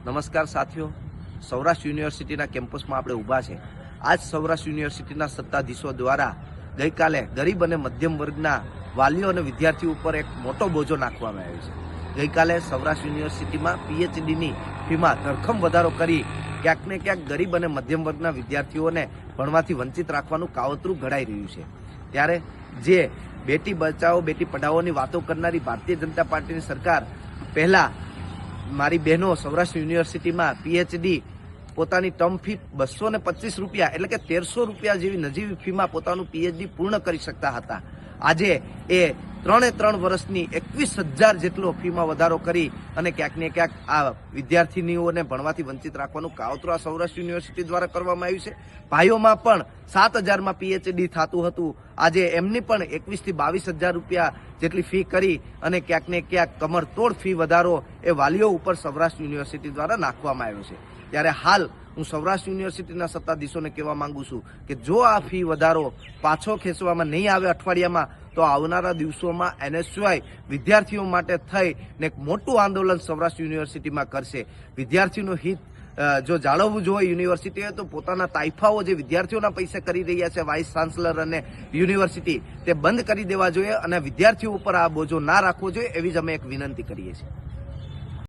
નમસ્કાર સાથીઓ, સૌરાષ્ટ્ર યુનિવર્સિટીના કેમ્પસમાં આપણે ઊભા છે। આજ સૌરાષ્ટ્ર યુનિવર્સિટીના સત્તાધીશો દ્વારા ગઈકાલે ગરીબ અને મધ્યમ વર્ગના વાલીઓ અને વિદ્યાર્થીઓ ઉપર એક મોટો બોજો નાખવામાં આવ્યો છે। ગઈકાલે સૌરાષ્ટ્ર યુનિવર્સિટીમાં પીએચડીની ફીમાં ધરખમ વધારો કરી ક્યાંક ને ક્યાંક ગરીબ અને મધ્યમ વર્ગના વિદ્યાર્થીઓને ભણવાથી વંચિત રાખવાનું કાવતરું ઘડાઈ રહ્યું છે। ત્યારે જે બેટી બચાવો બેટી પઢાઓની વાતો કરનારી ભારતીય જનતા પાર્ટીની સરકાર પહેલા મારી બહેનો સૌરાષ્ટ્ર યુનિવર્સિટીમાં પીએચડી પોતાની ટર્મ ફી 225 રૂપિયા એટલે કે 1300 રૂપિયા જેવી નજીવી ફીમાં પોતાનું પીએચડી પૂર્ણ કરી શકતા હતા। આજે એ 3 વર્ષની 21,000 જેટલો ફીમાં વધારો કરી અને ક્યાંક ને ક્યાંક આ વિદ્યાર્થીનીઓને ભણવાથી વંચિત રાખવાનું કાવતરું આ સૌરાષ્ટ્ર યુનિવર્સિટી દ્વારા કરવામાં આવ્યું છે। ભાઈઓમાં પણ 7,000માં પીએચડી થતું હતું, આજે એમની પણ 21,000 થી 22,000 રૂપિયા જેટલી ફી કરી અને ક્યાંક ને ક્યાંક કમરતોડ ફી વધારો એ વાલીઓ ઉપર સૌરાષ્ટ્ર યુનિવર્સિટી દ્વારા નાખવામાં આવ્યો છે। ત્યારે હાલ હું સૌરાષ્ટ્ર યુનિવર્સિટીના સત્તાધીશોને કહેવા માંગુ છું કે જો આ ફી વધારો પાછો ખેંચવામાં નહીં આવે અઠવાડિયામાં તો આવનારા દિવસોમાં એનએસયુઆઈ વિદ્યાર્થીઓ માટે થઈને એક મોટું આંદોલન સૌરાષ્ટ્ર યુનિવર્સિટીમાં કરશે। વિદ્યાર્થીઓનું હિત જો જાળવવું જોઈએ યુનિવર્સિટીએ તો પોતાના તાઇફાઓ જે વિદ્યાર્થીઓના પૈસે કરી રહ્યા છે વાઇસ ચાન્સલર અને યુનિવર્સિટી તે બંધ કરી દેવા જોઈએ અને વિદ્યાર્થીઓ ઉપર આ બોજો ના રાખવો જોઈએ એવી જ અમે એક વિનંતી કરીએ છીએ।